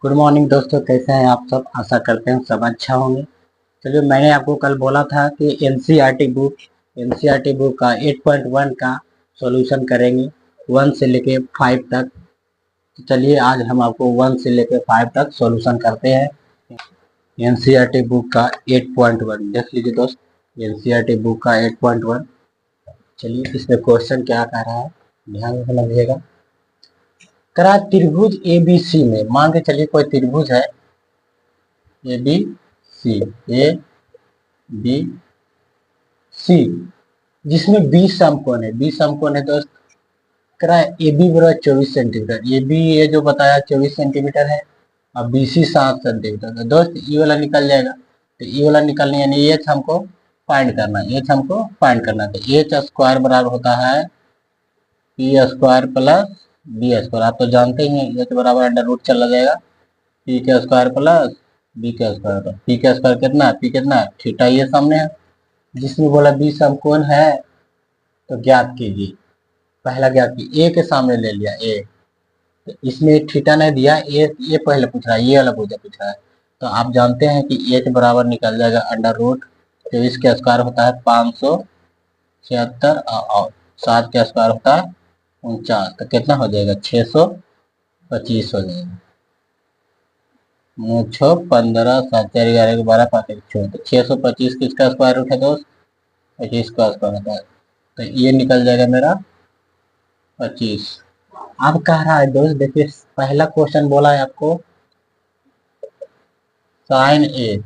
Good morning दोस्तों, कैसे हैं आप सब। आशा करते हैं सब अच्छा होंगे। चलिए, मैंने आपको कल बोला था कि एनसीईआरटी बुक का 8.1 का सॉल्यूशन करेंगे 1 से लेके 5 तक। तो चलिए, आज हम आपको 1 से लेके 5 तक सॉल्यूशन करते हैं एनसीईआरटी बुक का 8.1। देख लीजिए दोस्त, एनसीईआरटी बुक का 8.1। चलिए, इसमें क्वेश्चन क्या कह रहा है, ध्यान से समझिएगा। करा त्रिभुज एबीसी में, मान के चलिए कोई त्रिभुज है A B C, A B C, जिसमें 20 समकोण है। 20 समकोण है दोस्त। करा ए बी बराबर 24 सेंटीमीटर। ए बी ये जो बताया 24 सेंटीमीटर है, और बी सी 7 सेंटीमीटर। तो दोस्त ये वाला निकल जाएगा। तो ये वाला निकलने यानी एच हमको फाइंड करना है। एच हमको फाइंड करना है। तो एच स्क्वायर बराबर होता है p square plus b square. आप तो जानते ही हैं, एच बराबर अंडर रूट चला जाएगा पी के स्क्वायर प्लस बी के स्क्वायर। पी के स्क्वायर कितना है, पी कितना है, थीटा ये सामने है। जिसमें बोला 20 समकोण है, तो ज्ञात कीजिए। पहला ज्ञात की ए के सामने ले लिया ए, तो इसमें थीटा नहीं दिया, ए पहले पूछ रहा है, ये वाला पूछ रहा है। तो आप जानते हैं कि एच बराबर निकल जाएगा अंडर रूट 23 के स्क्वायर होता है 576, और 7 के स्क्वायर होता है 49। तो कितना हो जाएगा, 625 हो जाएगा। 15 7 4 11 12 5 1 6, तो 625 किसका स्क्वायर रूट है दोस्त, 25 का स्क्वायर होता है। तो ये निकल जाएगा मेरा 25। अब कह रहा है दोस्त, देखिए पहला क्वेश्चन बोला है आपको साइन ए,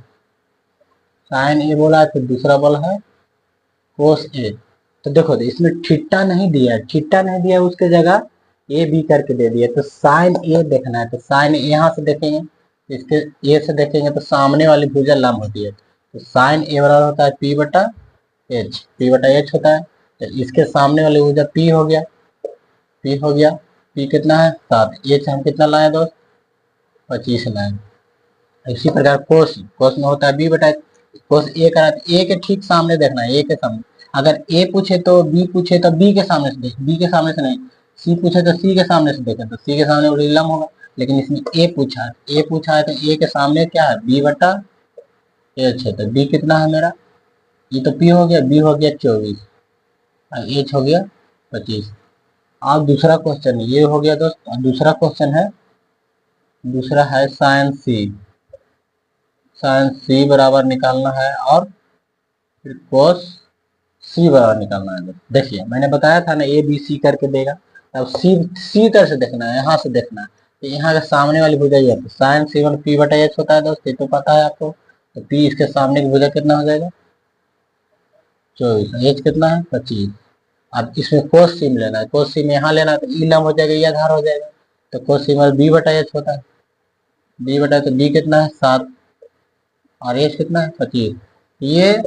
साइन ए बोला है, फिर दूसरा बोला है कोस ए। तो देखो, इसमें थीटा नहीं दिया, थीटा नहीं दिया, उसके जगह ए बी करके दे दिया। तो साइन ए देखना है, तो साइन यहाँ से देखेंगे, इसके ए से देखेंगे तो सामने वाली भुजा लंब होती है। तो साइन ए बराबर होता है पी बटा एच, पी बटा एच होता है। तो इसके सामने वाली भुजा पी हो गया, पी हो गया। पी कितना है 7, एच हम कितना लाए दोस्त, 25 लाए। इसी प्रकार कोस, कोस में होता है बी बटा, कोस ए करा तो ए के ठीक सामने देखना है, ए के सामने। अगर ए पूछे तो बी, पूछे तो बी के सामने से देख, बी के सामने से नहीं। सी पूछे तो सी के सामने से देखे, तो सी के सामने लम होगा। लेकिन इसमें ए पूछा है, ए पूछा है, तो ए के सामने क्या है, बी बटा एच है। तो बी कितना है मेरा, ये तो पी हो गया, बी हो गया 24, और एच हो गया 25। अब दूसरा क्वेश्चन ये हो गया दोस्त। दूसरा क्वेश्चन है, दूसरा है साइन सी। साइन सी बराबर निकालना है, और फिर कोस सी बराबर निकालना है। देखिए मैंने बताया था ना, ए बी सी करके देगा। अब सी सी तरह से देखना है, यहाँ से देखना है। तो यहाँ का सामने वाली भुजा ये है, साइन सी वन पी बटा एच होता है दोस्त, ये तो पता है आपको। तो पी इसके सामने की भुजा कितना हो जाएगा, 24, एच कितना है 25। अब इसमें कोस सी में लेना है, कोस सी में यहाँ लेना है, तो ई लम हो जाएगा, ये आधार हो जाएगा। तो कोस सी में बी बटा एच होता है, बी बटा, तो बी कितना है 7, और एच कितना है 25। ये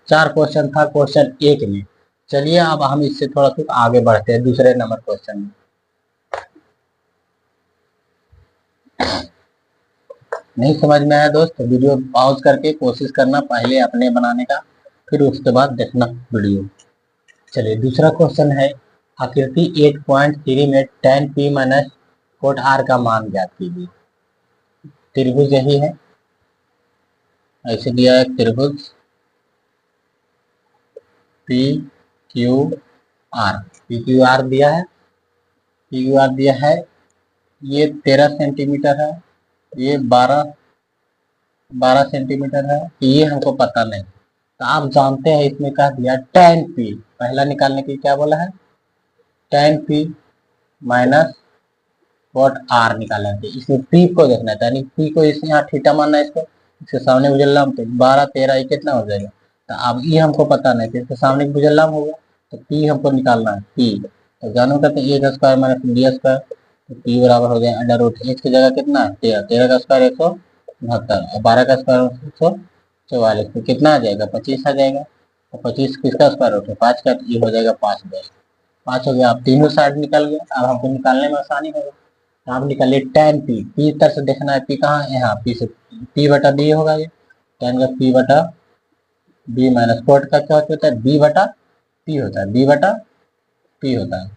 4 क्वेश्चन था क्वेश्चन 1 में। चलिए अब हम इससे थोड़ा सा आगे बढ़ते हैं दूसरे नंबर क्वेश्चन में। नहीं समझ में आया दोस्त, तो वीडियो पॉज करके कोशिश करना पहले अपने बनाने का, फिर उसके बाद देखना वीडियो। चलिए दूसरा क्वेश्चन है, आकृति 8.3 में tan p minus cot r का मान ज्ञात कीजिए। त्रिभुज यही है, ऐसे दिया है त्रिभुज P Q R, P Q R दिया है, पी क्यू आर दिया है। ये 13 सेंटीमीटर है, ये 12 सेंटीमीटर है। ये हमको पता नहीं, तो आप जानते हैं इसमें कह दिया tan p। पहला निकालने के लिए क्या बोला है, tan p minus cot r निकालना है। इसमें p को देखना है, यानी p को इस यहाँ थीटा मानना है इसको। इसके सामने मुझे लंब, तो 12 13 ये कितना हो जाएगा। तो अब ये हमको पता नहीं, तो इसके सामने मुझे लंब होगा। तो p हमको निकालना है, p। तो जानू करते हैं ए स्क्वायर माइनस बी स्क्वायर। तो p बराबर हो गया अंडर रूट एच की जगह कितना है 13, 13 का स्क्वायर 169, और 12 का स्क्वायर 144, तो कितना आ जाएगा 25 आ जाएगा। तो 25 किसका स्क्वायर रूट है 5 का, तो ये हो जाएगा 5 10, 5 हो गया। अब तीनों साइड निकल गया, अब हमको निकालने में आसानी होगा। तो आप निकालिए tan p, p तरह से देखना है, p कहाँ है यहाँ, p से p बटा b होगा ये, tan का p बटा b माइनस कोट का क्या होता है b बटा p होता है, b बटा p होता है।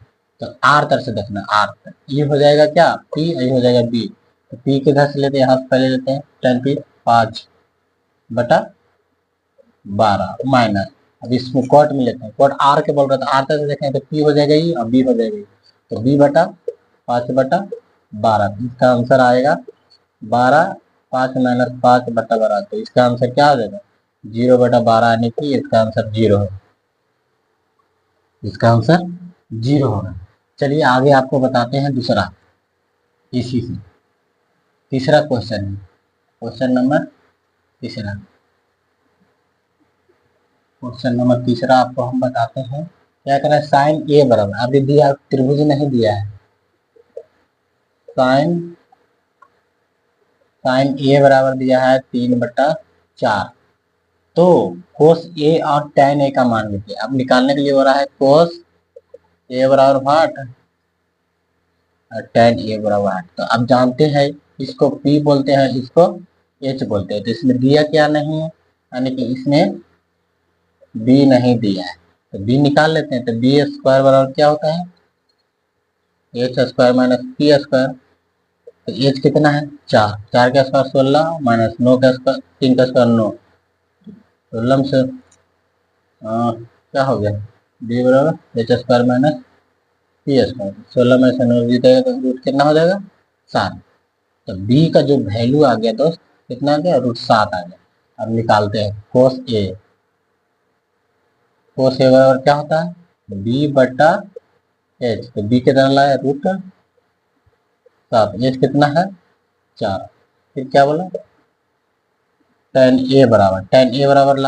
तो r तरह से देखना, r ये हो जाएगा क्या p, ये हो जाएगा b। तो पी किधर से लेते हैं, यहाँ से पहले लेते हैं, 10 पी 5/12 माइनस, अब इसमें कॉट में लेते हैं, कॉट आर के बोल रहा था, आर तक देखें तो पी हो जाएगा ये और बी हो जाएगा ये, तो b/5/12, इसका आंसर आएगा 12, 5 - 5/12, तो इसका आंसर क्या हो जाएगा 0/12, यानी कि इसका आंसर 0 है, इसका आंसर 0 होगा। चलिए आगे आपको बताते हैं दूसरा, इसी से तीसरा क्वेश्चन है, क्वेश्चन नंबर तीसरा, क्वेश्चन नंबर तीसरा आपको हम बताते हैं, क्या करें, साइन ए बराबर, अभी दिया त्रिभुज नहीं दिया है, साइन ए बराबर दिया है 3/4, तो कोस ए और tan ए का मान लीजिए, अब निकालने के लिए हो रहा है कोस ए बराबर 8 और tan ए बराबर 8, तो अब जानते हैं इसको P बोलते हैं, इसको H बोलते हैं, तो इसमें दिया क्या नहीं है, यानी कि इसमें B नहीं दिया है, तो B निकाल लेते हैं, तो B² बराबर क्या होता है H² - P², तो H कितना है 4, 4 का स्क्वायर 16 माइनस 9 का स्क्वायर, 3 का स्क्वायर 9, तो लम्स क्या हो गया B बराबर H² - P², 16 में से 9 जीतेगा तो रूट कितना हो जाएगा 7, तो B का जो वैल्यू आ गया दोस्त कितना आ गया √7 आ गया। अब निकालते हैं कोस ए, कोस ए बराबर क्या होता है B/H, तो B कितना लाया √7, H कितना है 4, फिर क्या बोला tan A बराबर